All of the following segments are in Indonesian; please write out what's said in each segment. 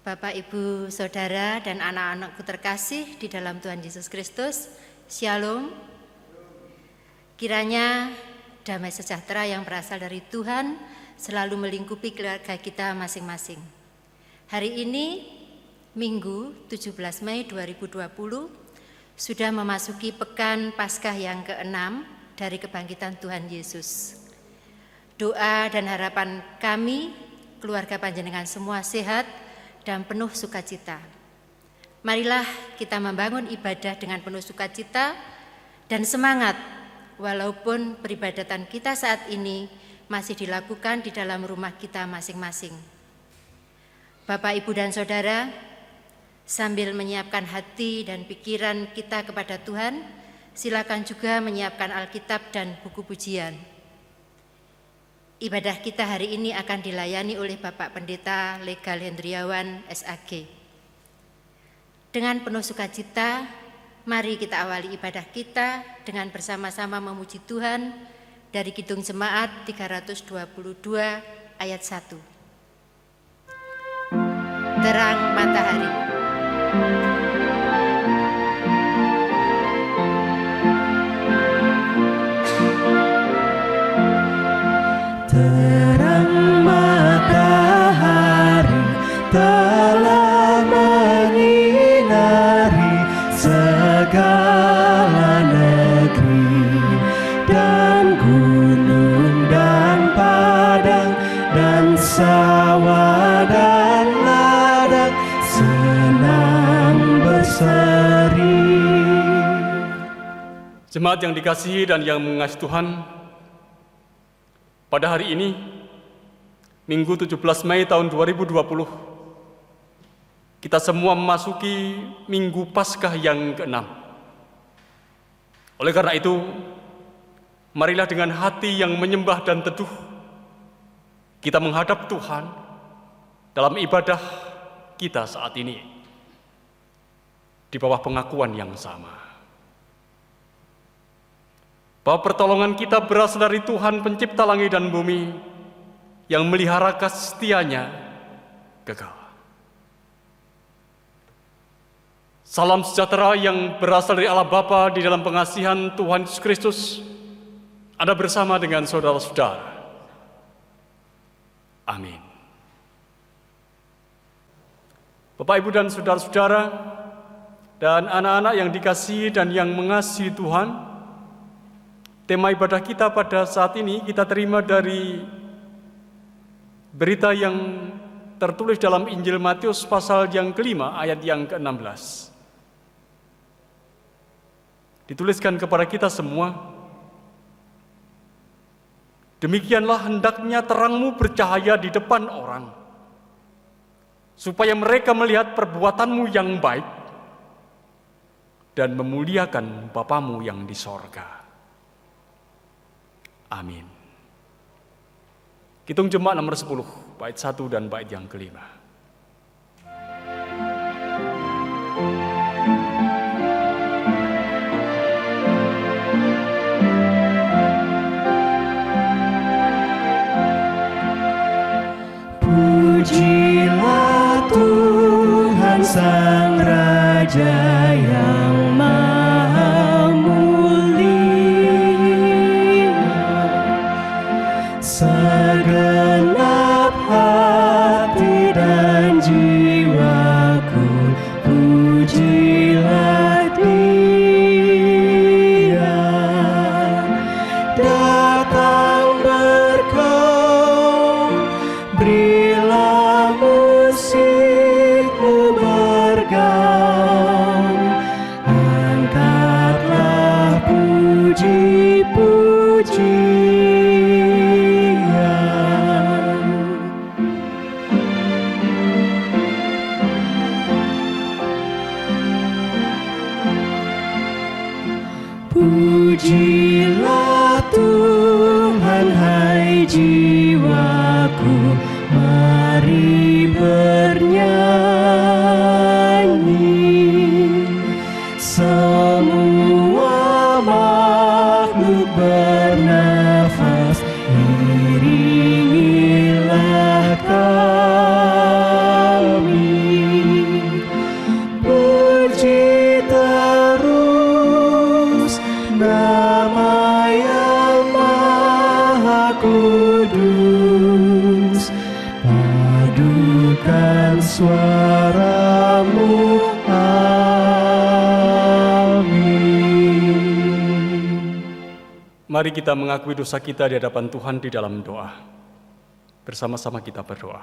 Bapak, Ibu, Saudara, dan anak-anakku terkasih di dalam Tuhan Yesus Kristus, Shalom. Kiranya damai sejahtera yang berasal dari Tuhan selalu melingkupi keluarga kita masing-masing. Hari ini, Minggu 17 Mei 2020, sudah memasuki pekan Paskah yang ke-6 dari kebangkitan Tuhan Yesus. Doa dan harapan kami, keluarga panjenengan semua sehat dan penuh sukacita. Marilah kita membangun ibadah dengan penuh sukacita dan semangat, walaupun peribadatan kita saat ini masih dilakukan di dalam rumah kita masing-masing. Bapak, Ibu, dan Saudara, sambil menyiapkan hati dan pikiran kita kepada Tuhan, silakan juga menyiapkan Alkitab dan buku pujian. Ibadah kita hari ini akan dilayani oleh Bapak Pendeta Legal Hendriawan, SAG. Dengan penuh sukacita, mari kita awali ibadah kita dengan bersama-sama memuji Tuhan dari Kidung Jemaat 322 ayat 1. Terang matahari. Terang matahari telah menyinari segala negeri, dan gunung dan padang dan sawah dan ladang senang berseri. Jemaat yang dikasihi dan yang mengasihi Tuhan, pada hari ini, Minggu 17 Mei tahun 2020, kita semua memasuki Minggu Paskah yang ke-6. Oleh karena itu, marilah dengan hati yang menyembah dan teduh, kita menghadap Tuhan dalam ibadah kita saat ini, di bawah pengakuan yang sama, bahwa pertolongan kita berasal dari Tuhan pencipta langit dan bumi yang melihara kasih setianya kekal. Salam sejahtera yang berasal dari Allah Bapa di dalam pengasihan Tuhan Yesus Kristus ada bersama dengan saudara-saudara. Amin. Bapak, Ibu, dan saudara-saudara dan anak-anak yang dikasihi dan yang mengasihi Tuhan, tema ibadah kita pada saat ini kita terima dari berita yang tertulis dalam Injil Matius pasal yang kelima ayat yang ke-16. Dituliskan kepada kita semua, demikianlah hendaknya terangmu bercahaya di depan orang, supaya mereka melihat perbuatanmu yang baik dan memuliakan Bapamu yang di sorga. Amin. Kidung Jemaat nomor 10, bait 1 dan bait yang kelima. Pujilah Tuhan Sang Raja yang Maha Mulia, segenap hati dan jiwaku pujilah Dia. Datang bergaul, berilah musikmu bergaul, angkatlah puji-pujian. Pujilah Tuhan, hai jiwaku, mari bernyanyi. Semua makhluk bernafas, iringilah kami. Mari kita mengakui dosa kita di hadapan Tuhan di dalam doa. Bersama-sama kita berdoa.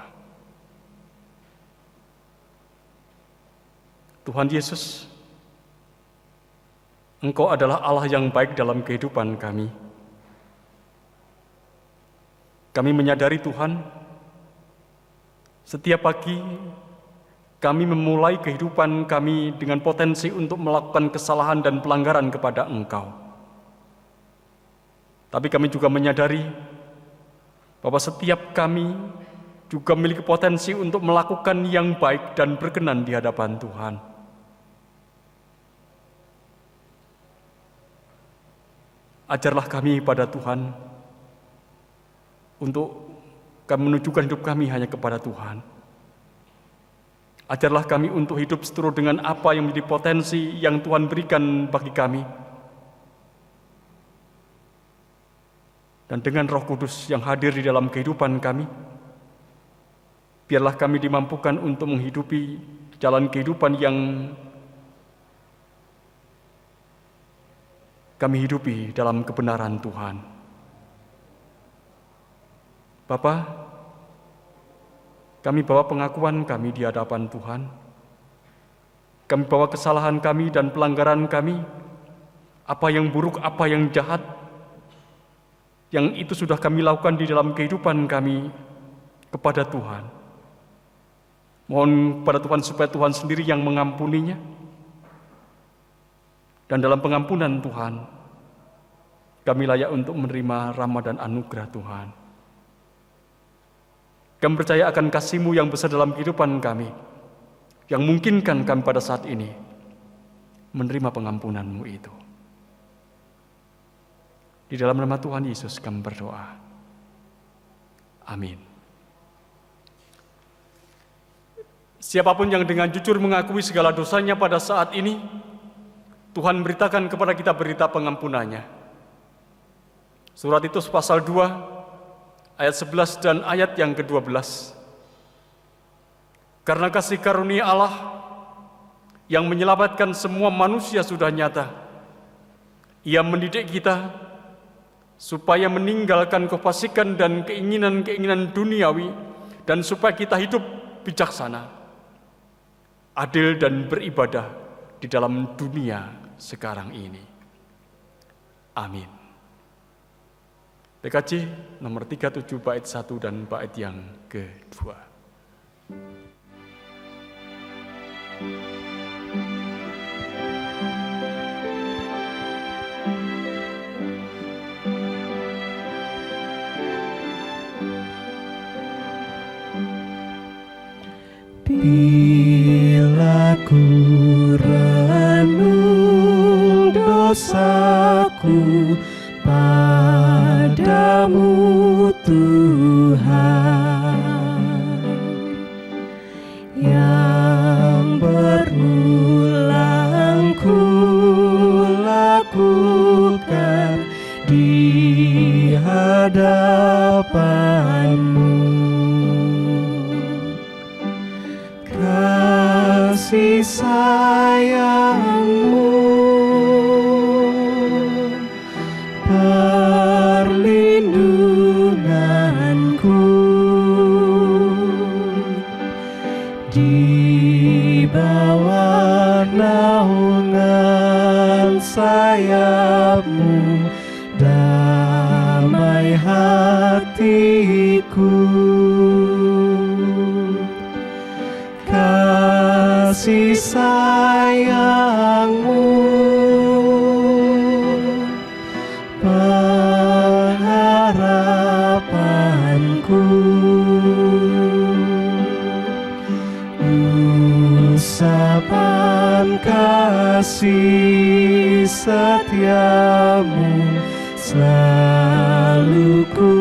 Tuhan Yesus, Engkau adalah Allah yang baik dalam kehidupan kami. Kami menyadari Tuhan, setiap pagi kami memulai kehidupan kami dengan potensi untuk melakukan kesalahan dan pelanggaran kepada Engkau. Tapi kami juga menyadari bahwa setiap kami juga memiliki potensi untuk melakukan yang baik dan berkenan di hadapan Tuhan. Ajarlah kami pada Tuhan untuk kami menunjukkan hidup kami hanya kepada Tuhan. Ajarlah kami untuk hidup seturut dengan apa yang menjadi potensi yang Tuhan berikan bagi kami. Dan dengan Roh Kudus yang hadir di dalam kehidupan kami, biarlah kami dimampukan untuk menghidupi jalan kehidupan yang kami hidupi dalam kebenaran Tuhan. Bapa, kami bawa pengakuan kami di hadapan Tuhan. Kami bawa kesalahan kami dan pelanggaran kami, apa yang buruk, apa yang jahat, yang itu sudah kami lakukan di dalam kehidupan kami kepada Tuhan. Mohon kepada Tuhan supaya Tuhan sendiri yang mengampuninya. Dan dalam pengampunan Tuhan, kami layak untuk menerima rahmat dan anugerah Tuhan. Kami percaya akan kasih-Mu yang besar dalam kehidupan kami, yang memungkinkan kami pada saat ini menerima pengampunan-Mu itu. Di dalam nama Tuhan Yesus kami berdoa. Amin. Siapapun yang dengan jujur mengakui segala dosanya pada saat ini, Tuhan beritakan kepada kita berita pengampunannya. Surat Titus pasal 2, ayat 11 dan ayat yang ke-12. Karena kasih karunia Allah yang menyelamatkan semua manusia sudah nyata. Ia mendidik kita supaya meninggalkan kefasikan dan keinginan-keinginan duniawi, dan supaya kita hidup bijaksana, adil dan beribadah di dalam dunia sekarang ini. Amin. PKJ nomor 37 bait 1 dan bait yang kedua. Bila ku renung dosaku padamu Tuhan, yang berulang ku lakukan di hadapan-Mu. Kasih sayang-Mu, perlindunganku, di bawah naungan sayap-Mu, damai hatiku. Kasih sayang-Mu, pengharapanku, usapan kasih setia-Mu selalu ku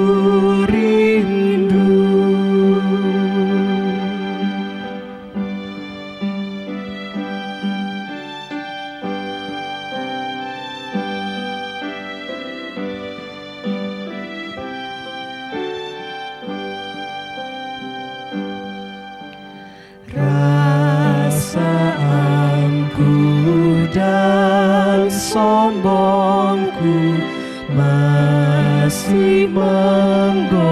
rindu. Rasaanku dan sombongku masih menggoda,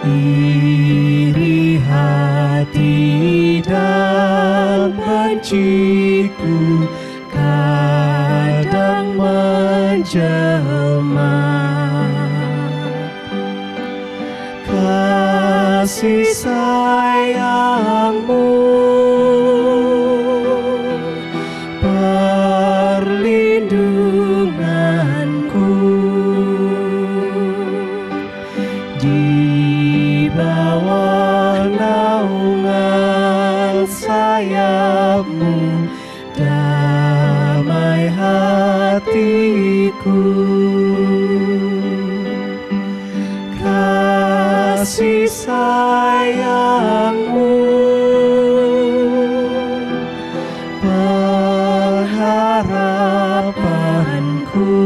iri hati dan benciku kadang menjelma. Kasih sayangmu perlindunganku, di bawah naungan sayapmu damai hatiku. Kasih sayangmu pengharapanku,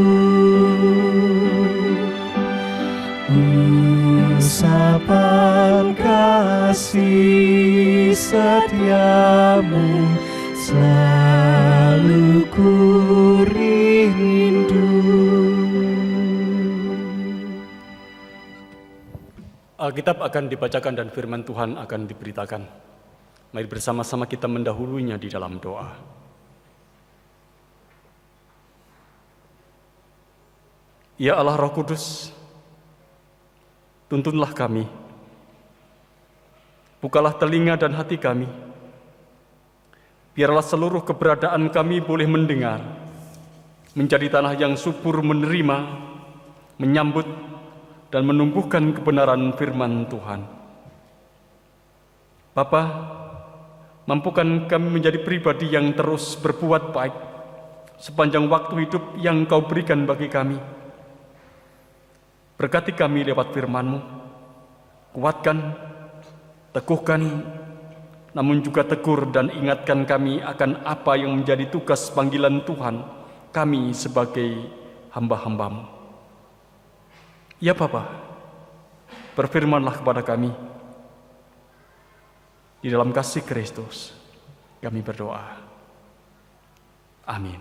usapan kasih setiamu selalu ku rindu. Alkitab akan dibacakan dan firman Tuhan akan diberitakan. Mari bersama-sama kita mendahulunya di dalam doa. Ya Allah Roh Kudus, tuntunlah kami, bukalah telinga dan hati kami, biarlah seluruh keberadaan kami boleh mendengar, menjadi tanah yang subur menerima, menyambut, dan menumbuhkan kebenaran firman Tuhan. Bapa, mampukan kami menjadi pribadi yang terus berbuat baik sepanjang waktu hidup yang Kau berikan bagi kami. Berkati kami lewat firman-Mu, kuatkan, teguhkan, namun juga tegur dan ingatkan kami akan apa yang menjadi tugas panggilan Tuhan kami sebagai hamba-hamba-Mu. Ya Bapa, berfirmanlah kepada kami. Di dalam kasih Kristus kami berdoa. Amin.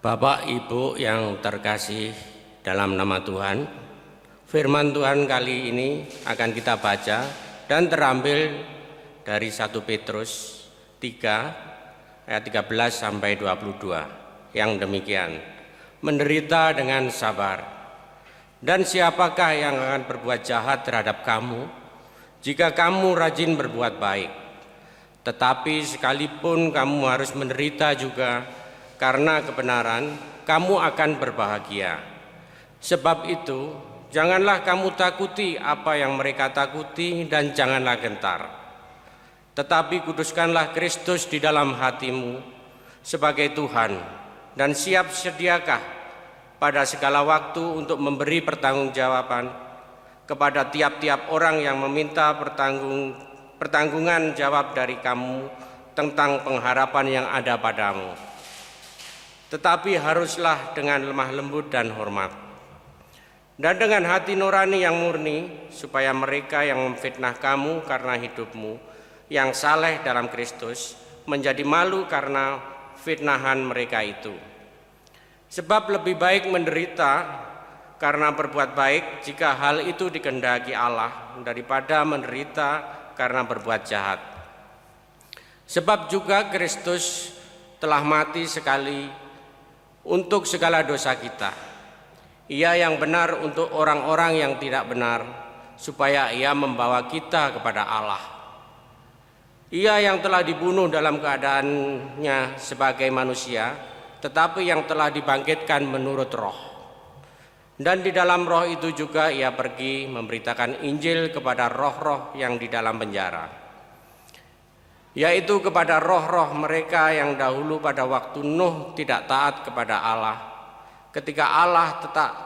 Bapak Ibu yang terkasih dalam nama Tuhan, firman Tuhan kali ini akan kita baca dan terambil dari 1 Petrus 3 ayat 13 sampai 22 yang demikian. Menderita dengan sabar. Dan siapakah yang akan berbuat jahat terhadap kamu jika kamu rajin berbuat baik? Tetapi sekalipun kamu harus menderita juga karena kebenaran, kamu akan berbahagia. Sebab itu, janganlah kamu takuti apa yang mereka takuti dan janganlah gentar. Tetapi kuduskanlah Kristus di dalam hatimu sebagai Tuhan dan siap sediakah pada segala waktu untuk memberi pertanggungjawaban kepada tiap-tiap orang yang meminta pertanggungan jawab dari kamu tentang pengharapan yang ada padamu. Tetapi haruslah dengan lemah lembut dan hormat, dan dengan hati nurani yang murni, supaya mereka yang memfitnah kamu karena hidupmu yang saleh dalam Kristus menjadi malu karena fitnahan mereka itu. Sebab lebih baik menderita karena berbuat baik jika hal itu dikehendaki Allah daripada menderita karena berbuat jahat. Sebab juga Kristus telah mati sekali untuk segala dosa kita. Ia yang benar untuk orang-orang yang tidak benar, supaya Ia membawa kita kepada Allah. Ia yang telah dibunuh dalam keadaannya sebagai manusia, tetapi yang telah dibangkitkan menurut roh. Dan di dalam roh itu juga Ia pergi memberitakan Injil kepada roh-roh yang di dalam penjara, yaitu kepada roh-roh mereka yang dahulu pada waktu Nuh tidak taat kepada Allah, ketika Allah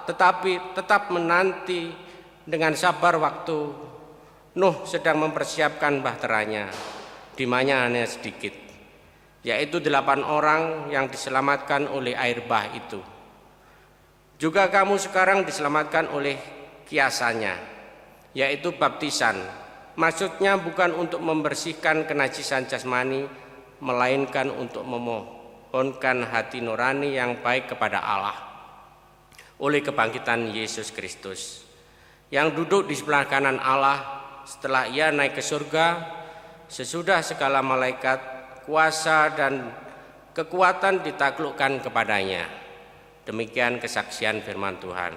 tetap menanti dengan sabar waktu Nuh sedang mempersiapkan bahteranya, di mana hanya sedikit, yaitu 8 orang yang diselamatkan oleh air bah itu. Juga kamu sekarang diselamatkan oleh kiasannya, yaitu baptisan. Maksudnya bukan untuk membersihkan kenajisan jasmani, melainkan untuk mohonkan hati nurani yang baik kepada Allah oleh kebangkitan Yesus Kristus, yang duduk di sebelah kanan Allah setelah ia naik ke surga, sesudah segala malaikat, kuasa dan kekuatan ditaklukkan kepadanya. Demikian kesaksian firman Tuhan.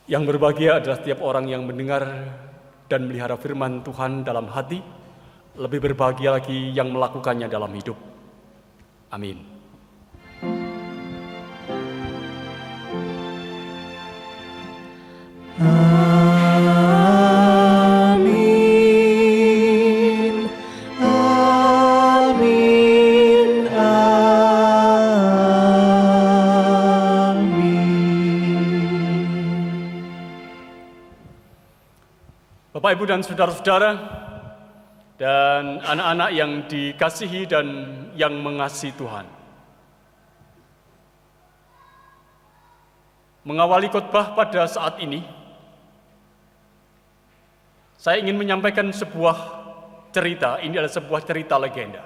Yang berbahagia adalah setiap orang yang mendengar dan melihara firman Tuhan dalam hati, lebih berbahagia lagi yang melakukannya dalam hidup. Amin. Amin, amin, amin. Bapak, Ibu, dan saudara-saudara, dan anak-anak yang dikasihi dan yang mengasihi Tuhan. Mengawali khotbah pada saat ini, saya ingin menyampaikan sebuah cerita. Ini adalah sebuah cerita legenda.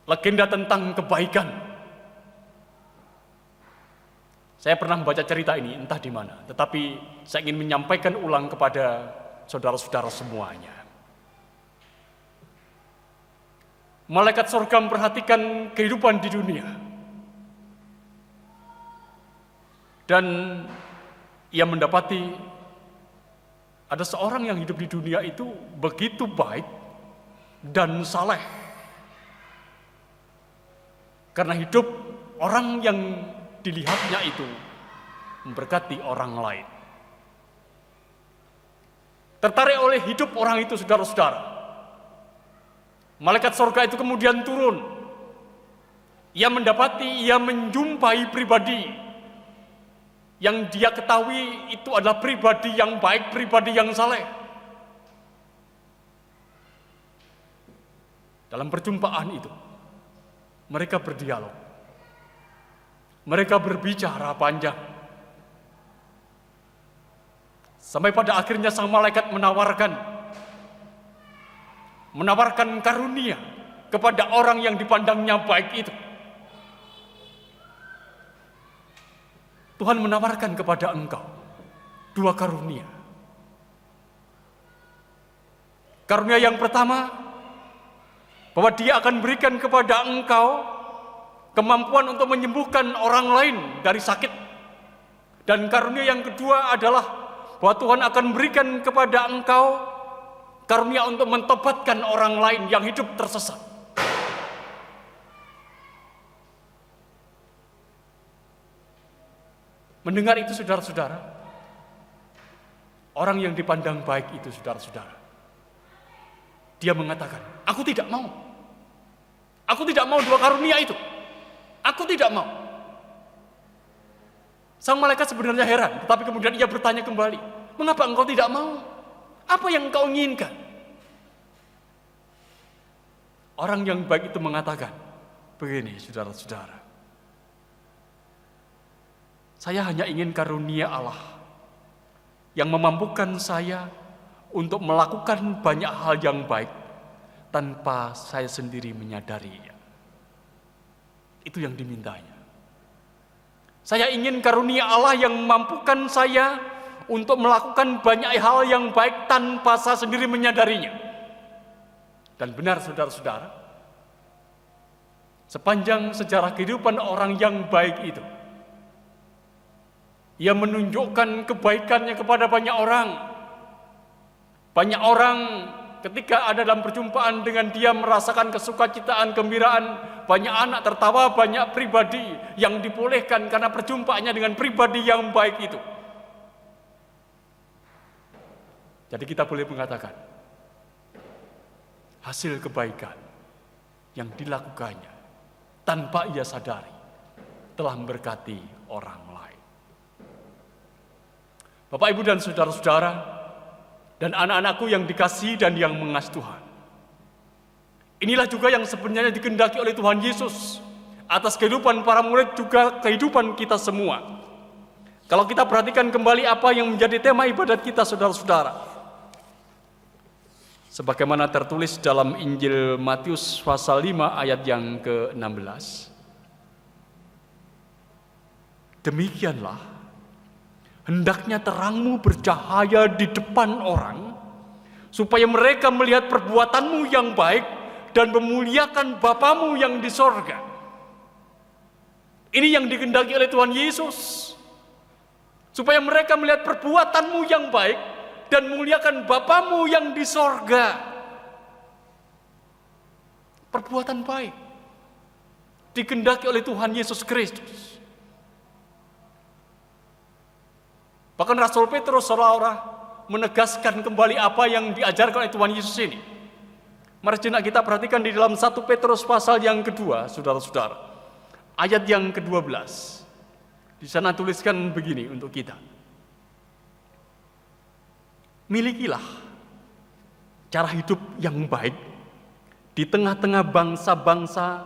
Legenda tentang kebaikan. Saya pernah membaca cerita ini entah di mana, tetapi saya ingin menyampaikan ulang kepada saudara-saudara semuanya. Malaikat surga memperhatikan kehidupan di dunia. Dan ia mendapati ada seorang yang hidup di dunia itu begitu baik dan saleh. Karena hidup orang yang dilihatnya itu memberkati orang lain. Tertarik oleh hidup orang itu, saudara-saudara, malaikat surga itu kemudian turun. Ia menjumpai pribadi yang dia ketahui itu adalah pribadi yang baik, pribadi yang saleh. Dalam perjumpaan itu, mereka berdialog. Mereka berbicara panjang. Sampai pada akhirnya sang malaikat menawarkan karunia kepada orang yang dipandangnya baik itu. Tuhan menawarkan kepada engkau 2 karunia. Karunia yang pertama, bahwa Dia akan berikan kepada engkau kemampuan untuk menyembuhkan orang lain dari sakit. Dan karunia yang kedua adalah bahwa Tuhan akan berikan kepada engkau karunia untuk mentobatkan orang lain yang hidup tersesat. Mendengar itu, saudara-saudara, orang yang dipandang baik itu, saudara-saudara, dia mengatakan, aku tidak mau. Aku tidak mau 2 karunia itu. Aku tidak mau. Sang malaikat sebenarnya heran, tetapi kemudian ia bertanya kembali, mengapa engkau tidak mau? Apa yang engkau inginkan? Orang yang baik itu mengatakan, begini, saudara-saudara, saya hanya ingin karunia Allah yang memampukan saya untuk melakukan banyak hal yang baik tanpa saya sendiri menyadarinya. Itu yang dimintanya. Saya ingin karunia Allah yang memampukan saya untuk melakukan banyak hal yang baik tanpa saya sendiri menyadarinya. Dan benar, saudara-saudara, sepanjang sejarah kehidupan orang yang baik itu, ia menunjukkan kebaikannya kepada banyak orang. Banyak orang ketika ada dalam perjumpaan dengan dia merasakan kesukacitaan, gembiraan. Banyak anak tertawa, banyak pribadi yang dipulihkan karena perjumpaannya dengan pribadi yang baik itu. Jadi kita boleh mengatakan, hasil kebaikan yang dilakukannya tanpa ia sadari telah memberkati orang lain. Bapak, Ibu, dan saudara-saudara, dan anak-anakku yang dikasihi dan yang mengasihi Tuhan. Inilah juga yang sebenarnya dikehendaki oleh Tuhan Yesus atas kehidupan para murid, juga kehidupan kita semua. Kalau kita perhatikan kembali apa yang menjadi tema ibadat kita, saudara-saudara. sebagaimana tertulis dalam Injil Matius pasal 5 ayat yang ke-16. Demikianlah, hendaknya terangmu bercahaya di depan orang, supaya mereka melihat perbuatanmu yang baik dan memuliakan Bapamu yang di sorga. Ini yang dikehendaki oleh Tuhan Yesus, supaya mereka melihat perbuatanmu yang baik dan memuliakan Bapamu yang di sorga. Perbuatan baik dikehendaki oleh Tuhan Yesus Kristus. Bahkan Rasul Petrus seolah-olah menegaskan kembali apa yang diajarkan oleh Tuhan Yesus ini. Mari sejenak kita perhatikan di dalam 1 Petrus pasal yang kedua, saudara-saudara. Ayat yang ke-12. Di sana tuliskan begini untuk kita. Milikilah cara hidup yang baik di tengah-tengah bangsa-bangsa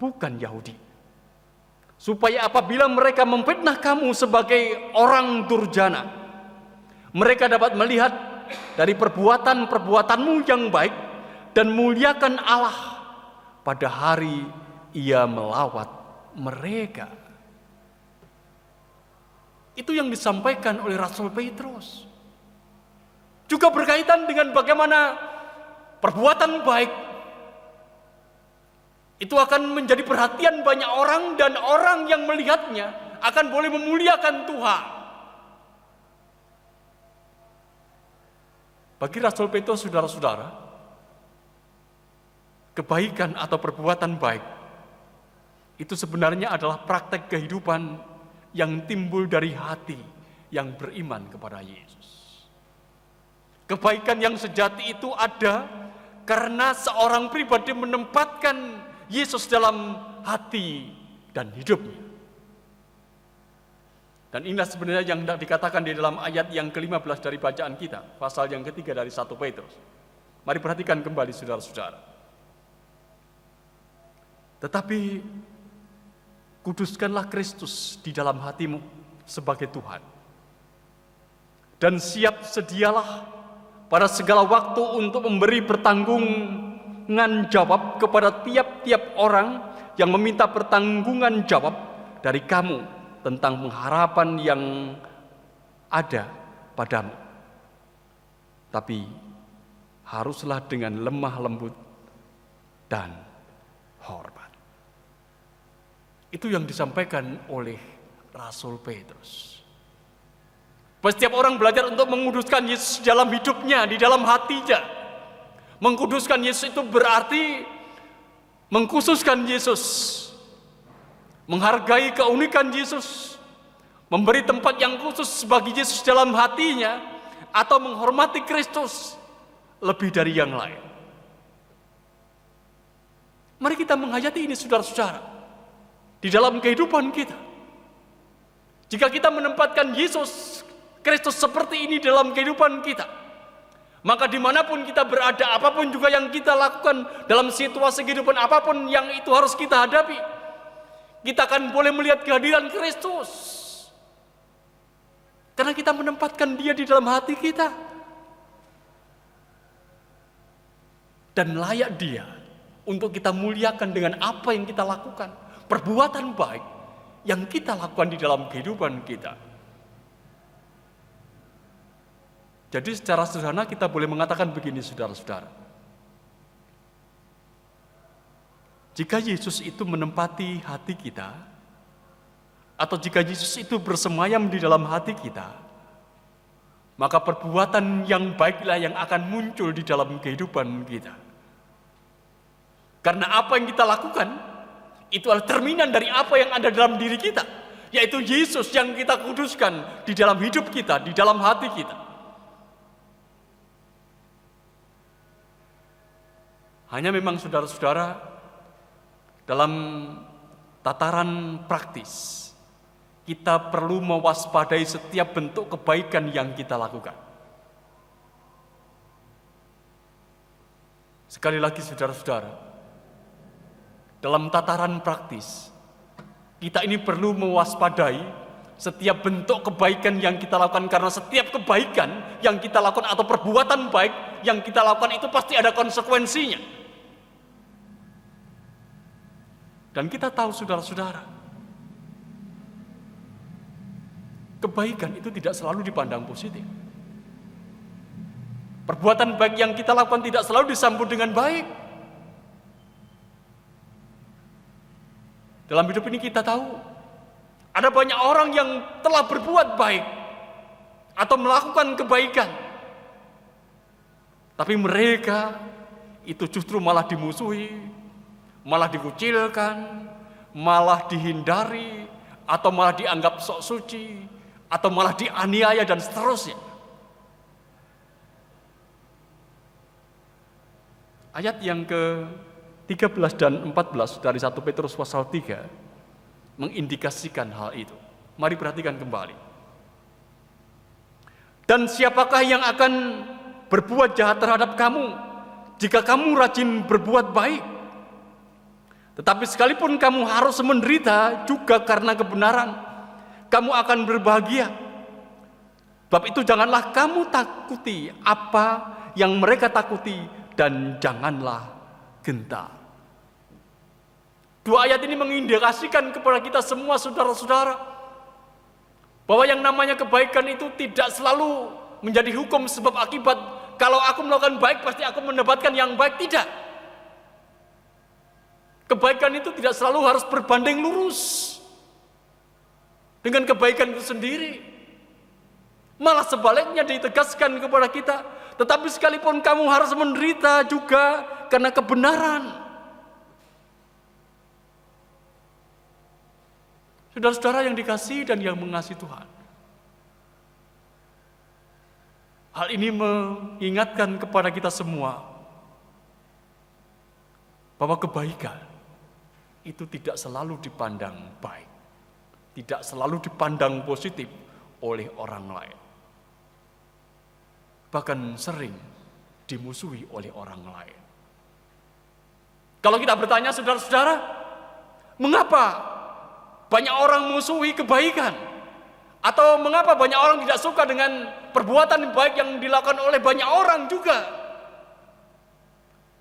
bukan Yahudi, supaya apabila mereka memfitnah kamu sebagai orang durjana, mereka dapat melihat dari perbuatan-perbuatanmu yang baik dan muliakan Allah pada hari Ia melawat mereka. Itu yang disampaikan oleh Rasul Petrus. Juga berkaitan dengan bagaimana perbuatan baik itu akan menjadi perhatian banyak orang, dan orang yang melihatnya akan boleh memuliakan Tuhan. Bagi Rasul Petrus, saudara-saudara, kebaikan atau perbuatan baik itu sebenarnya adalah praktek kehidupan yang timbul dari hati yang beriman kepada Yesus. Kebaikan yang sejati itu ada karena seorang pribadi menempatkan Yesus dalam hati dan hidupnya. Dan inilah sebenarnya yang dikatakan di dalam ayat yang ke-15 dari bacaan kita, pasal yang ketiga dari 1 Petrus. Mari perhatikan kembali saudara-saudara. Tetapi kuduskanlah Kristus di dalam hatimu sebagai Tuhan. Dan siap sedialah pada segala waktu untuk memberi pertanggungan jawab kepada tiap-tiap orang yang meminta pertanggungan jawab dari kamu tentang pengharapan yang ada padamu. Tapi haruslah dengan lemah lembut dan hormat. Itu yang disampaikan oleh Rasul Petrus. Setiap orang belajar untuk menguduskan Yesus dalam hidupnya, di dalam hatinya. Mengkuduskan Yesus itu berarti mengkhususkan Yesus, menghargai keunikan Yesus, memberi tempat yang khusus bagi Yesus dalam hatinya, atau menghormati Kristus lebih dari yang lain. Mari kita menghayati ini saudara-saudara di dalam kehidupan kita. Jika kita menempatkan Yesus Kristus seperti ini dalam kehidupan kita, maka dimanapun kita berada, apapun juga yang kita lakukan dalam situasi kehidupan apapun yang itu harus kita hadapi, kita akan boleh melihat kehadiran Kristus. Karena kita menempatkan Dia di dalam hati kita. Dan layak Dia untuk kita muliakan dengan apa yang kita lakukan. Perbuatan baik yang kita lakukan di dalam kehidupan kita. Jadi secara sederhana kita boleh mengatakan begini saudara-saudara. Jika Yesus itu menempati hati kita, atau jika Yesus itu bersemayam di dalam hati kita, maka perbuatan yang baiklah yang akan muncul di dalam kehidupan kita. Karena apa yang kita lakukan, itu adalah cerminan dari apa yang ada dalam diri kita, yaitu Yesus yang kita kuduskan di dalam hidup kita, di dalam hati kita. Hanya memang saudara-saudara, dalam tataran praktis, kita perlu mewaspadai setiap bentuk kebaikan yang kita lakukan. Sekali lagi saudara-saudara, dalam tataran praktis, kita ini perlu mewaspadai setiap bentuk kebaikan yang kita lakukan, karena setiap kebaikan yang kita lakukan atau perbuatan baik yang kita lakukan itu pasti ada konsekuensinya. Dan kita tahu saudara-saudara, kebaikan itu tidak selalu dipandang positif. Perbuatan baik yang kita lakukan tidak selalu disambut dengan baik. Dalam hidup ini kita tahu ada banyak orang yang telah berbuat baik atau melakukan kebaikan, tapi mereka itu justru malah dimusuhi, malah dikucilkan, malah dihindari, atau malah dianggap sok suci, atau malah dianiaya dan seterusnya. Ayat yang ke-13 dan 14 dari 1 Petrus pasal 3 mengindikasikan hal itu. Mari perhatikan kembali. Dan siapakah yang akan berbuat jahat terhadap kamu jika kamu rajin berbuat baik? Tetapi sekalipun kamu harus menderita juga karena kebenaran, kamu akan berbahagia. Sebab itu janganlah kamu takuti apa yang mereka takuti, dan janganlah gentar. Dua ayat ini mengindikasikan kepada kita semua saudara-saudara bahwa yang namanya kebaikan itu tidak selalu menjadi hukum sebab akibat. Kalau aku melakukan baik pasti aku mendapatkan yang baik, tidak. Kebaikan itu tidak selalu harus berbanding lurus dengan kebaikan itu sendiri. Malah sebaliknya ditegaskan kepada kita, tetapi sekalipun kamu harus menderita juga karena kebenaran. Saudara-saudara yang dikasihi dan yang mengasihi Tuhan, hal ini mengingatkan kepada kita semua bahwa kebaikan itu tidak selalu dipandang baik, tidak selalu dipandang positif oleh orang lain, bahkan sering dimusuhi oleh orang lain. Kalau kita bertanya saudara-saudara, mengapa banyak orang musuhi kebaikan? Atau mengapa banyak orang tidak suka dengan perbuatan baik yang dilakukan oleh banyak orang juga?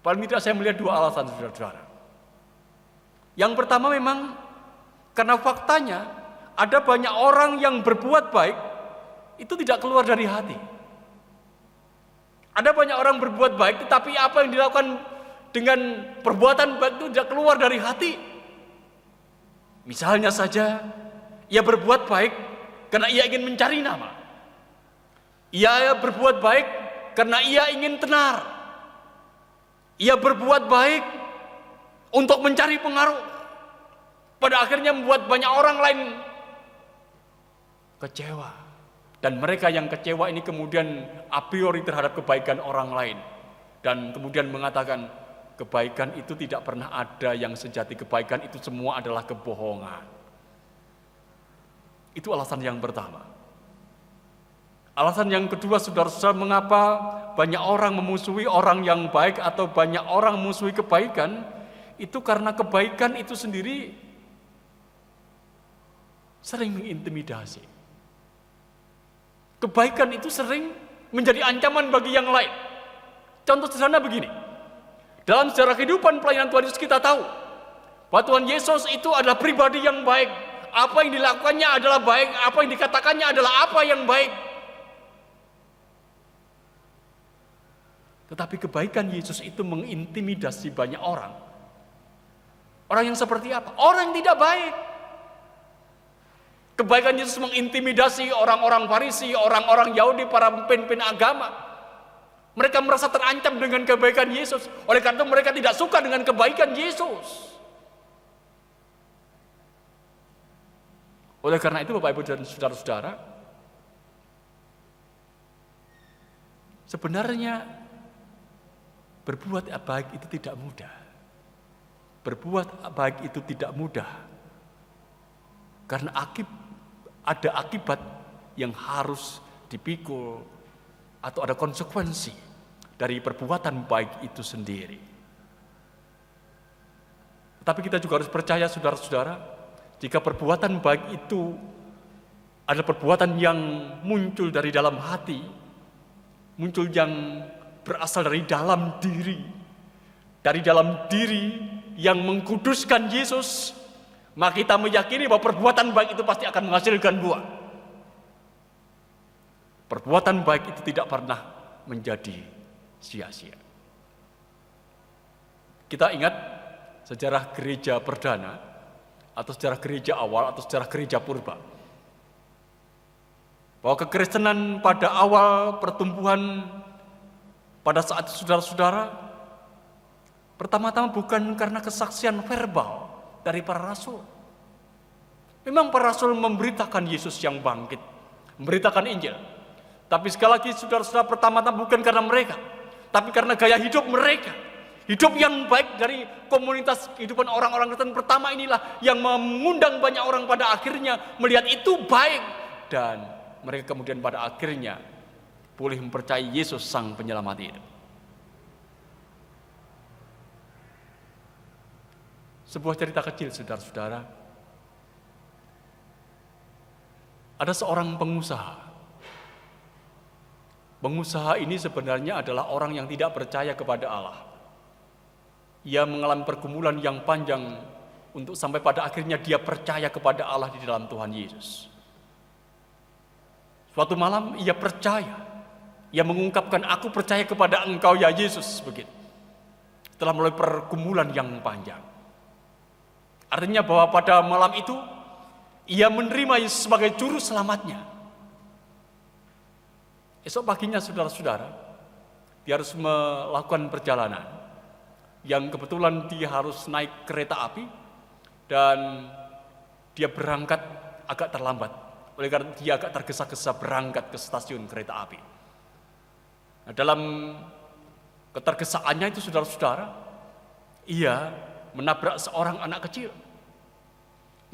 Paling tidak saya melihat dua alasan saudara-saudara. Yang pertama memang karena faktanya ada banyak orang yang berbuat baik itu tidak keluar dari hati. Ada banyak orang berbuat baik tetapi apa yang dilakukan dengan perbuatan baik itu tidak keluar dari hati. Misalnya saja, ia berbuat baik karena ia ingin mencari nama. Ia berbuat baik karena ia ingin tenar. Ia berbuat baik untuk mencari pengaruh. Pada akhirnya membuat banyak orang lain kecewa. Dan mereka yang kecewa ini kemudian a priori terhadap kebaikan orang lain. Dan kemudian mengatakan, kebaikan itu tidak pernah ada yang sejati, kebaikan itu semua adalah kebohongan. Itu alasan yang pertama. Alasan yang kedua, saudara-saudara, mengapa banyak orang memusuhi orang yang baik atau banyak orang memusuhi kebaikan, itu karena kebaikan itu sendiri sering mengintimidasi. Kebaikan itu sering menjadi ancaman bagi yang lain. Contoh sederhana begini. Dalam sejarah kehidupan pelayanan Tuhan Yesus kita tahu bahwa Tuhan Yesus itu adalah pribadi yang baik. Apa yang dilakukannya adalah baik, apa yang dikatakannya adalah apa yang baik. Tetapi kebaikan Yesus itu mengintimidasi banyak orang. Orang yang seperti apa? Orang yang tidak baik. Kebaikan Yesus mengintimidasi orang-orang Farisi, orang-orang Yahudi, para pemimpin agama. Mereka merasa terancam dengan kebaikan Yesus. Oleh karena itu mereka tidak suka dengan kebaikan Yesus. Oleh karena itu Bapak Ibu dan saudara-saudara, sebenarnya berbuat baik itu tidak mudah. Berbuat baik itu tidak mudah. Karena ada akibat yang harus dipikul atau ada konsekuensi dari perbuatan baik itu sendiri. Tapi kita juga harus percaya saudara-saudara, jika perbuatan baik itu adalah perbuatan yang muncul dari dalam hati, muncul yang berasal dari dalam diri yang mengkuduskan Yesus, maka kita meyakini bahwa perbuatan baik itu pasti akan menghasilkan buah. Perbuatan baik itu tidak pernah menjadi sia-sia. Kita ingat sejarah gereja perdana, atau sejarah gereja awal, atau sejarah gereja purba, bahwa kekristenan pada awal pertumbuhan pada saat saudara-saudara, pertama-tama bukan karena kesaksian verbal dari para rasul. Memang para rasul memberitakan Yesus yang bangkit, memberitakan Injil. Tapi sekali lagi saudara-saudara, pertama-tama bukan karena mereka, tapi karena gaya hidup mereka. Hidup yang baik dari komunitas kehidupan orang-orang Kristen pertama inilah yang mengundang banyak orang pada akhirnya melihat itu baik. Dan mereka kemudian pada akhirnya boleh mempercayai Yesus Sang Penyelamat itu. Sebuah cerita kecil saudara-saudara. Ada seorang pengusaha. Pengusaha ini sebenarnya adalah orang yang tidak percaya kepada Allah. Ia mengalami pergumulan yang panjang untuk sampai pada akhirnya dia percaya kepada Allah di dalam Tuhan Yesus. Suatu malam ia percaya. Ia mengungkapkan, "Aku percaya kepada Engkau ya Yesus," begitu. Setelah melalui pergumulan yang panjang. Artinya bahwa pada malam itu ia menerima Yesus sebagai juru selamatnya. Esok paginya saudara-saudara, dia harus melakukan perjalanan yang kebetulan dia harus naik kereta api dan dia berangkat agak terlambat. Oleh karena dia agak tergesa-gesa berangkat ke stasiun kereta api. Nah, dalam ketergesaannya itu saudara-saudara, ia menabrak seorang anak kecil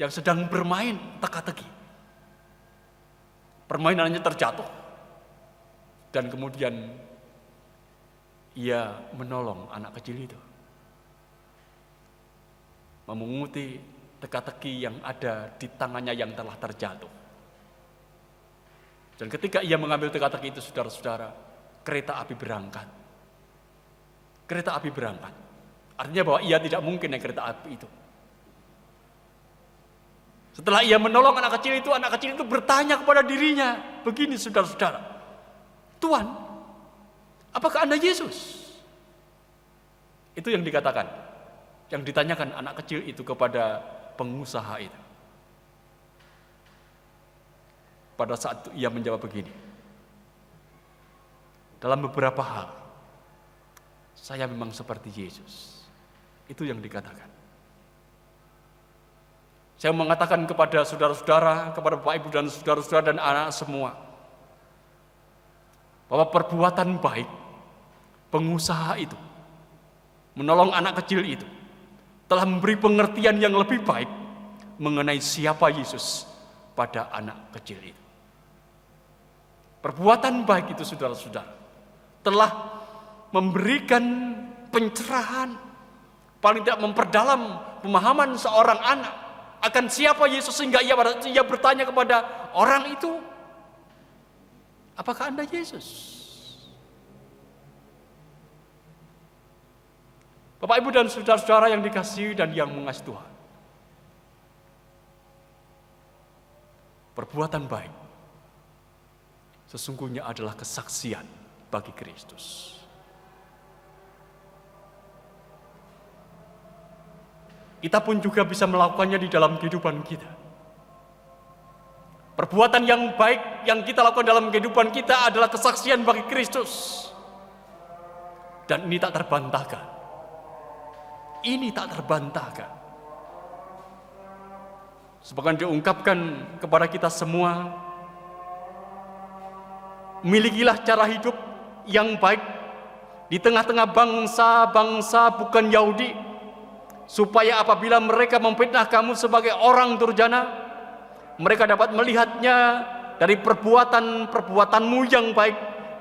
yang sedang bermain teka-teki. Permainannya terjatuh. Dan kemudian ia menolong anak kecil itu. Memunguti teka-teki yang ada di tangannya yang telah terjatuh. Dan ketika ia mengambil teka-teki itu saudara-saudara, kereta api berangkat. Kereta api berangkat. Artinya bahwa ia tidak mungkin naik kereta api itu. Setelah ia menolong anak kecil itu bertanya kepada dirinya, begini saudara-saudara, "Tuhan, apakah Anda Yesus?" Itu yang dikatakan, yang ditanyakan anak kecil itu kepada pengusaha itu. Pada saat itu ia menjawab begini, "Dalam beberapa hal, saya memang seperti Yesus." Itu yang dikatakan. Saya mengatakan kepada saudara-saudara, kepada Bapak Ibu dan saudara-saudara dan anak semua, bahwa perbuatan baik pengusaha itu, menolong anak kecil itu, telah memberi pengertian yang lebih baik mengenai siapa Yesus pada anak kecil itu. Perbuatan baik itu saudara-saudara telah memberikan pencerahan, paling tidak memperdalam pemahaman seorang anak akan siapa Yesus, sehingga ia bertanya kepada orang itu, "Apakah Anda Yesus?" Bapak, Ibu, dan saudara-saudara yang dikasihi dan yang mengasihi Tuhan, perbuatan baik sesungguhnya adalah kesaksian bagi Kristus. Kita pun juga bisa melakukannya di dalam kehidupan kita. Perbuatan yang baik yang kita lakukan dalam kehidupan kita adalah kesaksian bagi Kristus. Dan ini tak terbantahkan. Ini tak terbantahkan. Sebagaimana diungkapkan kepada kita semua, milikilah cara hidup yang baik di tengah-tengah bangsa-bangsa bukan Yahudi, supaya apabila mereka memfitnah kamu sebagai orang durjana, mereka dapat melihatnya dari perbuatan-perbuatanmu yang baik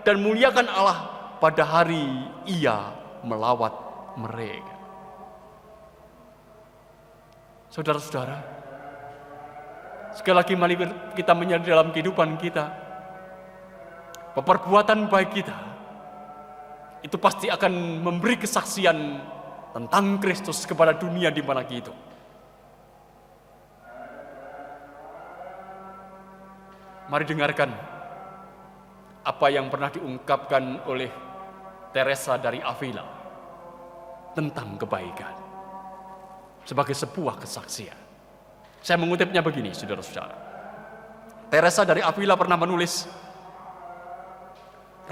dan muliakan Allah pada hari Ia melawat mereka. Saudara-saudara, sekali lagi mari kita menyadari dalam kehidupan kita, perbuatan baik kita itu pasti akan memberi kesaksian tentang Kristus kepada dunia di mana kita. Mari dengarkan apa yang pernah diungkapkan oleh Teresa dari Avila tentang kebaikan sebagai sebuah kesaksian. Saya mengutipnya begini, saudara-saudara. Teresa dari Avila pernah menulis,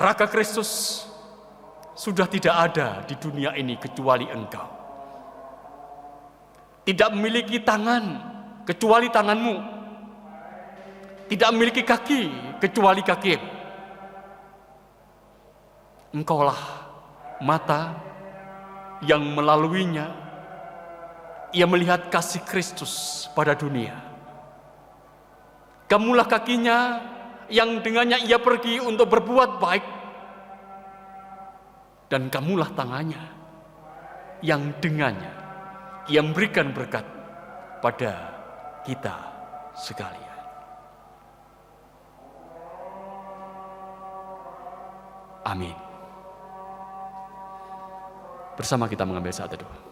"Raga Kristus sudah tidak ada di dunia ini kecuali Engkau. Tidak memiliki tangan kecuali tanganmu. Tidak memiliki kaki kecuali kakimu. Engkaulah mata yang melaluinya ia melihat kasih Kristus pada dunia. Kamulah kakinya yang dengannya ia pergi untuk berbuat baik. Dan kamulah tangannya yang dengannya ia memberikan berkat pada kita sekalian." Amin. Bersama kita mengambil saat teduh.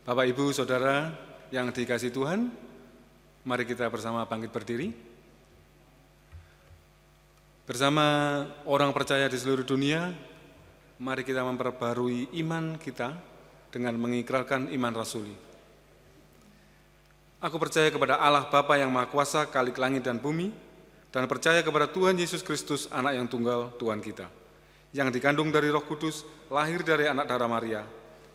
Bapak, Ibu, Saudara yang dikasihi Tuhan, mari kita bersama bangkit berdiri. Bersama orang percaya di seluruh dunia, mari kita memperbarui iman kita dengan mengikrarkan iman rasuli. Aku percaya kepada Allah Bapa yang Maha Kuasa, Khalik langit dan bumi, dan percaya kepada Tuhan Yesus Kristus, Anak yang tunggal Tuhan kita, yang dikandung dari Roh Kudus, lahir dari anak darah Maria,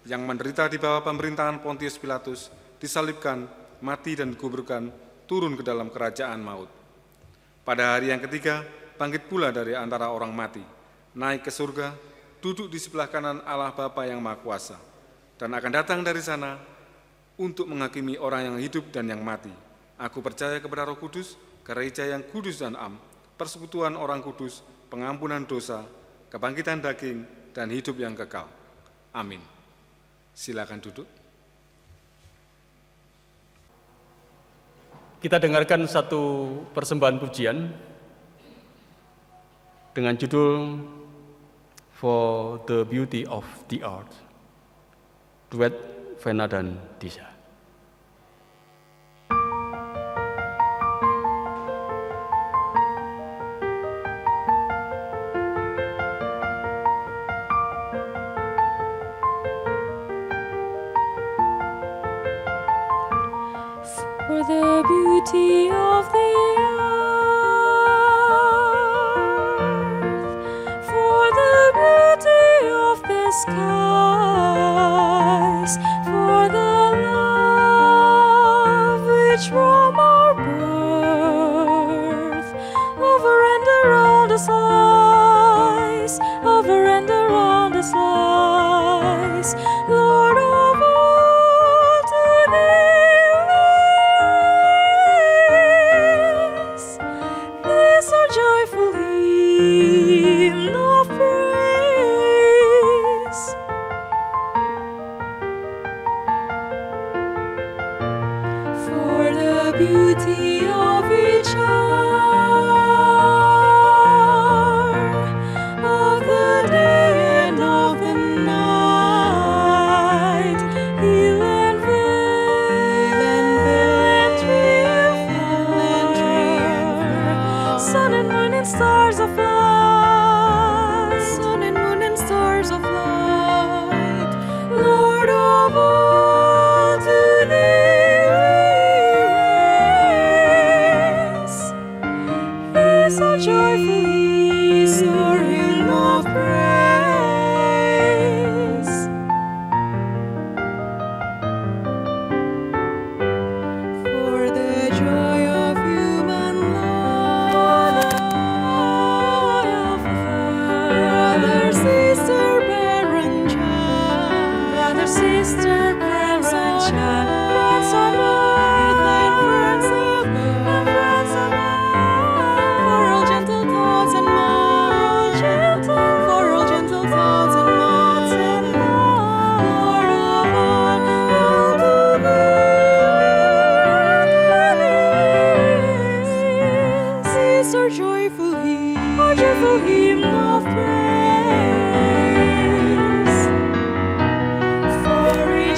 yang menderita di bawah pemerintahan Pontius Pilatus, disalibkan, mati dan dikuburkan, turun ke dalam kerajaan maut. Pada hari yang ketiga, bangkit pula dari antara orang mati, naik ke surga, duduk di sebelah kanan Allah Bapa yang Maha Kuasa, dan akan datang dari sana untuk menghakimi orang yang hidup dan yang mati. Aku percaya kepada Roh Kudus, gereja yang kudus dan am, persekutuan orang kudus, pengampunan dosa, kebangkitan daging, dan hidup yang kekal. Amin. Silakan duduk. Kita dengarkan satu persembahan pujian dengan judul For the Beauty of the Earth, duet Vena dan Disa. For the beauty of the earth, for the beauty of the skies, for the love which from our birth over and around us lies, over and around us lies, Lord of all, to thee this our joyful hymn of praise. For the beauty of each hour of the day and of the night, hill and vale and river, sun and moon and stars of light, sun and moon and stars of light, Lord of all, to thee we raise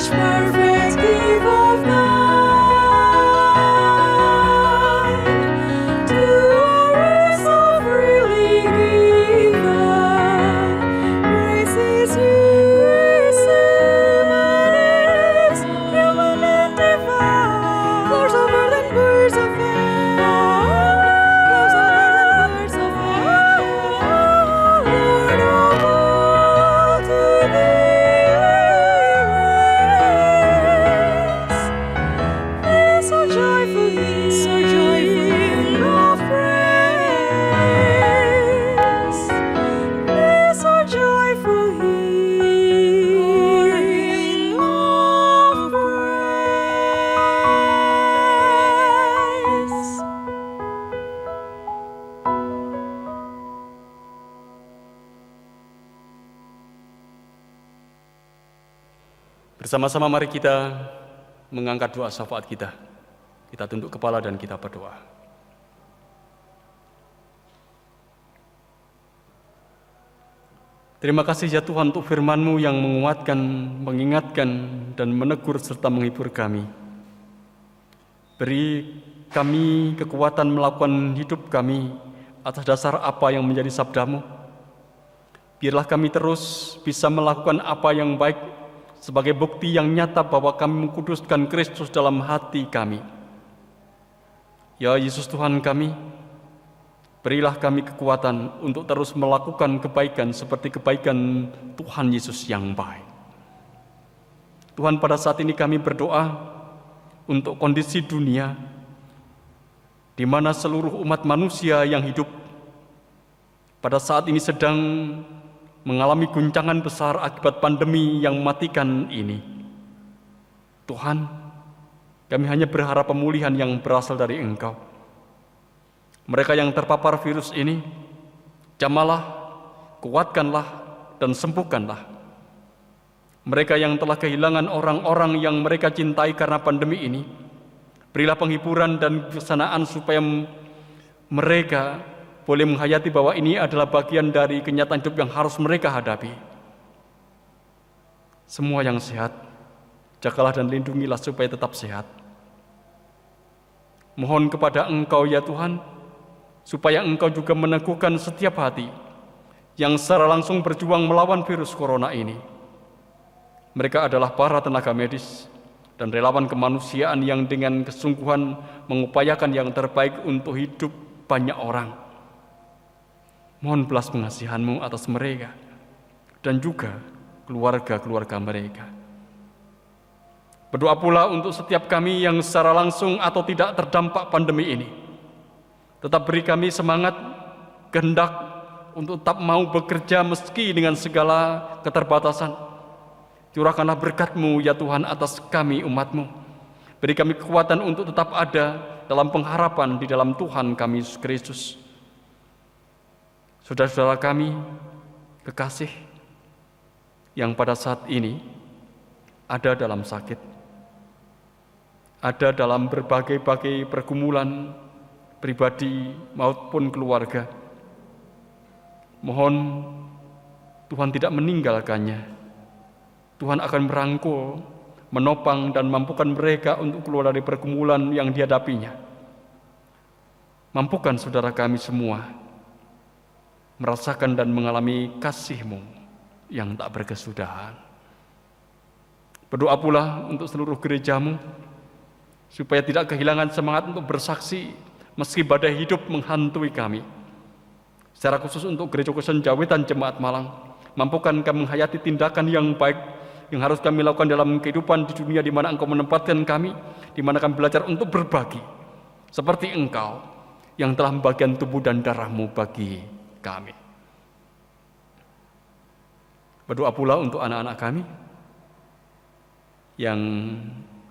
each perfect gift of thine, to our so freely given. Grace is humanity, human and divine. Flowers of earth and birds of air, flowers of earth and birds of air. Lord of all, to thee we raise. So joyful hymn of praise. So joyful hymn of praise. Bersama-sama mari kita mengangkat doa syafaat kita. Kita tunduk kepala dan kita berdoa. Terima kasih ya Tuhan untuk firman-Mu yang menguatkan, mengingatkan, dan menegur serta menghibur kami. Beri kami kekuatan melakukan hidup kami atas dasar apa yang menjadi sabda-Mu. Biarlah kami terus bisa melakukan apa yang baik sebagai bukti yang nyata bahwa kami mengkuduskan Kristus dalam hati kami. Ya Yesus Tuhan kami, berilah kami kekuatan untuk terus melakukan kebaikan seperti kebaikan Tuhan Yesus yang baik. Tuhan, pada saat ini kami berdoa untuk kondisi dunia di mana seluruh umat manusia yang hidup pada saat ini sedang mengalami guncangan besar akibat pandemi yang mematikan ini. Tuhan, kami hanya berharap pemulihan yang berasal dari Engkau. Mereka yang terpapar virus ini, jamalah, kuatkanlah, dan sembuhkanlah. Mereka yang telah kehilangan orang-orang yang mereka cintai karena pandemi ini, berilah penghiburan dan kesenangan supaya mereka boleh menghayati bahwa ini adalah bagian dari kenyataan hidup yang harus mereka hadapi. Semua yang sehat, jagalah dan lindungilah supaya tetap sehat. Mohon kepada Engkau ya Tuhan, supaya Engkau juga meneguhkan setiap hati yang secara langsung berjuang melawan virus corona ini. Mereka adalah para tenaga medis dan relawan kemanusiaan yang dengan kesungguhan mengupayakan yang terbaik untuk hidup banyak orang. Mohon belas pengasihan-Mu atas mereka dan juga keluarga-keluarga mereka. Berdoa pula untuk setiap kami yang secara langsung atau tidak terdampak pandemi ini. Tetap beri kami semangat, kehendak untuk tetap mau bekerja meski dengan segala keterbatasan. Curahkanlah berkat-Mu ya Tuhan atas kami umat-Mu. Beri kami kekuatan untuk tetap ada dalam pengharapan di dalam Tuhan kami Yesus Kristus. Saudara-saudara kami, kekasih yang pada saat ini ada dalam sakit, ada dalam berbagai-bagai pergumulan pribadi maupun keluarga. Mohon Tuhan tidak meninggalkannya. Tuhan akan merangkul, menopang dan mampukan mereka untuk keluar dari pergumulan yang dihadapinya. Mampukan saudara kami semua merasakan dan mengalami kasih-Mu yang tak berkesudahan. Berdoa pula untuk seluruh gereja-Mu, supaya tidak kehilangan semangat untuk bersaksi meski badai hidup menghantui kami. Secara khusus untuk Gereja Kristen Jawitan Jemaat Malang, mampukan kami menghayati tindakan yang baik yang harus kami lakukan dalam kehidupan di dunia di mana Engkau menempatkan kami, di mana kami belajar untuk berbagi, seperti Engkau yang telah membagikan tubuh dan darah-Mu bagi kami. Berdoa pula untuk anak-anak kami yang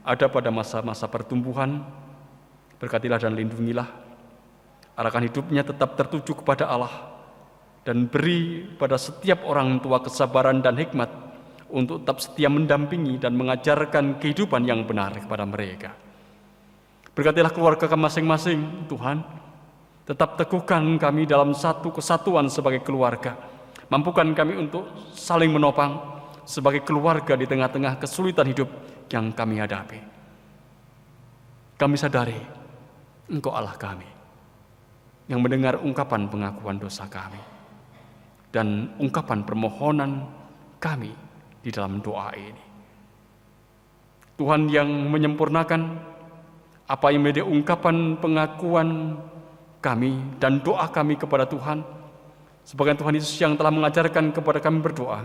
ada pada masa-masa pertumbuhan, berkatilah dan lindungilah, arahkan hidupnya tetap tertuju kepada Allah, dan beri pada setiap orang tua kesabaran dan hikmat untuk tetap setia mendampingi dan mengajarkan kehidupan yang benar kepada mereka. Berkatilah keluarga kami masing-masing, Tuhan. Tetap teguhkan kami dalam satu kesatuan sebagai keluarga. Mampukan kami untuk saling menopang, sebagai keluarga di tengah-tengah kesulitan hidup yang kami hadapi. Kami sadari Engkau Allah kami yang mendengar ungkapan pengakuan dosa kami dan ungkapan permohonan kami di dalam doa ini. Tuhan yang menyempurnakan apa yang menjadi ungkapan pengakuan kami dan doa kami kepada Tuhan, sebagai Tuhan Yesus yang telah mengajarkan kepada kami berdoa.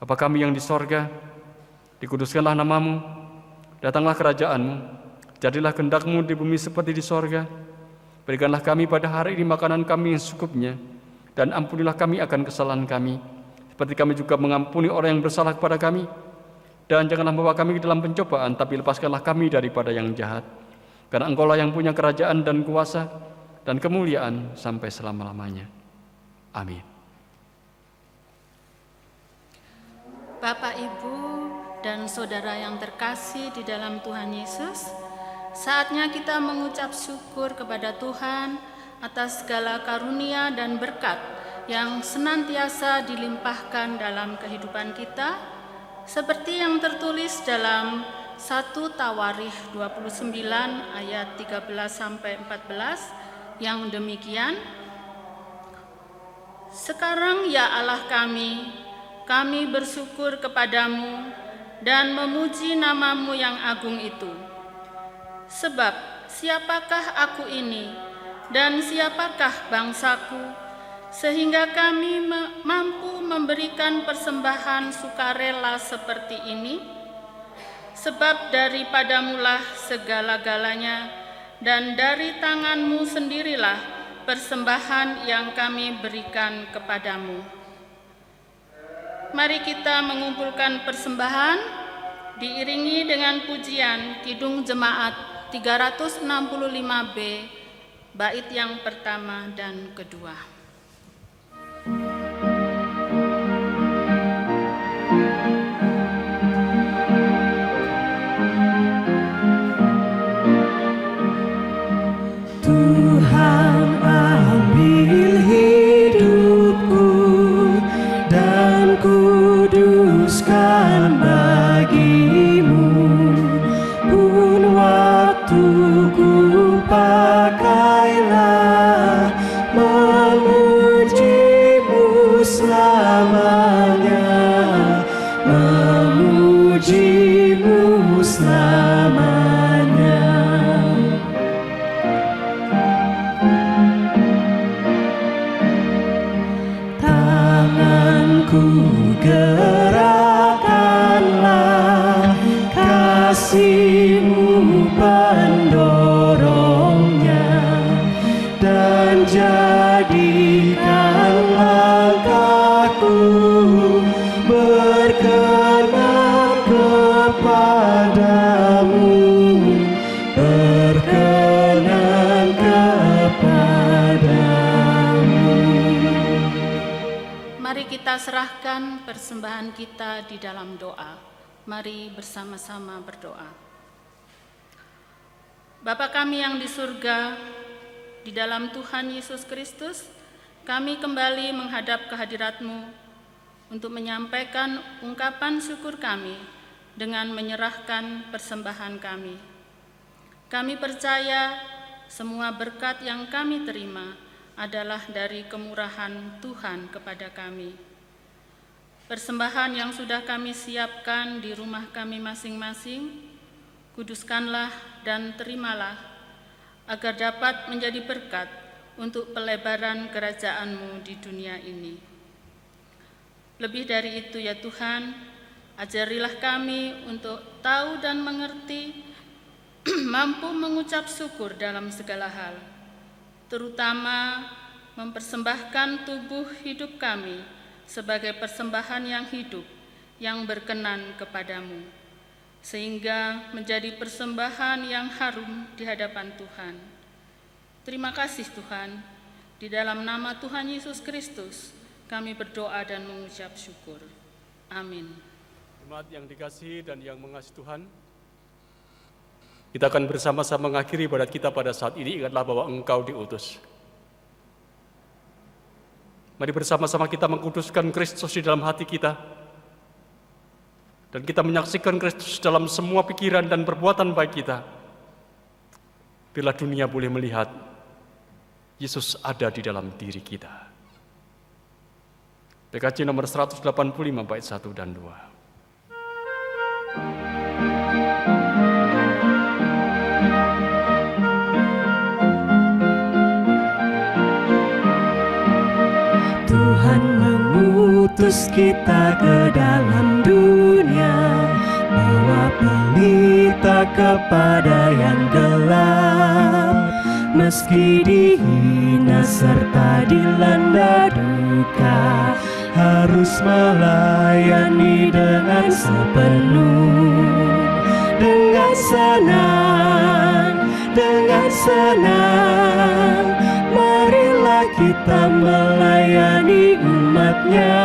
Bapa kami yang di sorga, dikuduskanlah namamu, datanglah kerajaanmu, jadilah kehendak-Mu di bumi seperti di sorga. Berikanlah kami pada hari ini makanan kami yang secukupnya, dan ampunilah kami akan kesalahan kami, seperti kami juga mengampuni orang yang bersalah kepada kami. Dan janganlah membawa kami ke dalam pencobaan, tapi lepaskanlah kami daripada yang jahat. Karena Engkau-lah yang punya kerajaan dan kuasa dan kemuliaan sampai selama-lamanya. Amin. Bapak, Ibu, dan saudara yang terkasih di dalam Tuhan Yesus, saatnya kita mengucap syukur kepada Tuhan atas segala karunia dan berkat yang senantiasa dilimpahkan dalam kehidupan kita, seperti yang tertulis dalam 1 Tawarikh 29 ayat 13-14 yang demikian, "Sekarang ya Allah kami bersyukur kepadamu dan memuji namamu yang agung itu. Sebab siapakah aku ini dan siapakah bangsaku, sehingga kami mampu memberikan persembahan sukarela seperti ini? Sebab daripadamulah segala-galanya, dan dari tanganmu sendirilah persembahan yang kami berikan kepadamu." Mari kita mengumpulkan persembahan, diiringi dengan pujian Kidung Jemaat 365B, bait yang pertama dan kedua. Tuhan ambil hidupku dan kuduskan bagimu, pun waktuku pakailah memujimu selamanya, memujimu selamanya. Tanganku gerakkanlah, kasih-Mu pendorongnya, dan jadikan langkahku berkenan kepadamu, berkenan kepadamu. Mari kita serahkan persembahan kita di dalam doa. Mari bersama-sama berdoa. Bapa kami yang di surga, di dalam Tuhan Yesus Kristus, kami kembali menghadap kehadirat-Mu untuk menyampaikan ungkapan syukur kami dengan menyerahkan persembahan kami. Kami percaya semua berkat yang kami terima adalah dari kemurahan Tuhan kepada kami. Persembahan yang sudah kami siapkan di rumah kami masing-masing, kuduskanlah dan terimalah, agar dapat menjadi berkat untuk pelebaran kerajaan-Mu di dunia ini. Lebih dari itu ya Tuhan, ajarilah kami untuk tahu dan mengerti, mampu mengucap syukur dalam segala hal, terutama mempersembahkan tubuh hidup kami sebagai persembahan yang hidup, yang berkenan kepadamu, sehingga menjadi persembahan yang harum di hadapan Tuhan. Terima kasih Tuhan, di dalam nama Tuhan Yesus Kristus kami berdoa dan mengucap syukur. Amin. Jemaat yang dikasihi dan yang mengasihi Tuhan, kita akan bersama-sama mengakhiri ibadat kita pada saat ini. Ingatlah bahwa Engkau diutus. Mari bersama-sama kita mengkuduskan Kristus di dalam hati kita, dan kita menyaksikan Kristus dalam semua pikiran dan perbuatan baik kita, bila dunia boleh melihat Yesus ada di dalam diri kita. PKJ nomor 185 bait 1 dan 2. Tuhan mengutus kita ke dalam dunia, bawa pelita kepada yang gelap. Meski dihina serta dilanda duka, harus melayani dengan sepenuh. Dengan senang, marilah kita melayani umat-Nya.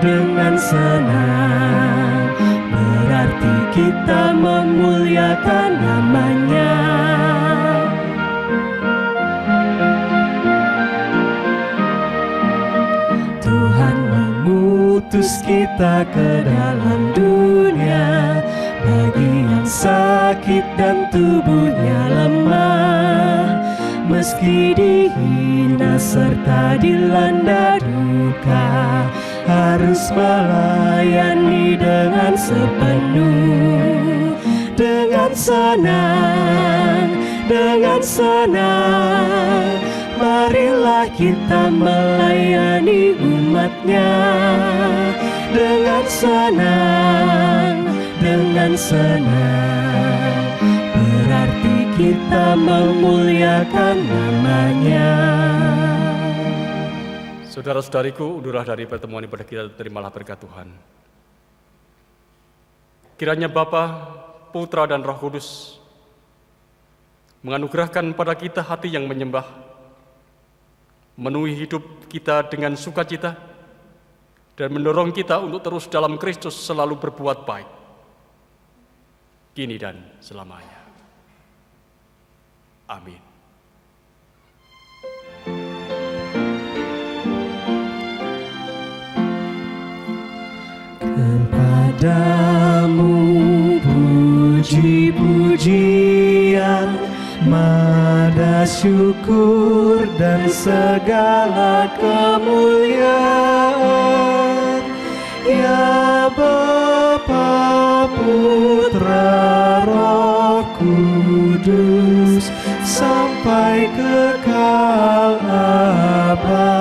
Dengan senang, berarti kita memuliakan nama-Nya. Tuhan mengutus kita ke dalam dunia, bagi yang sakit dan tubuhnya lemah. Meski dihina serta dilanda duka, harus melayani dengan sepenuh. Dengan senang, marilah kita melayani umat-Nya. Dengan senang, berarti kita memuliakan nama-Nya. Saudara-saudariku, undurlah dari pertemuan ibadah kita, terimalah berkat Tuhan. Kiranya Bapa, Putra dan Roh Kudus menganugerahkan pada kita hati yang menyembah, memenuhi hidup kita dengan sukacita, dan mendorong kita untuk terus dalam Kristus selalu berbuat baik, kini dan selamanya. Amin. Kepadamu puji-pujian, mada syukur dan segala kemuliaan, ya Bapa, Putra, Roh Kudus, sampai kekal abadi.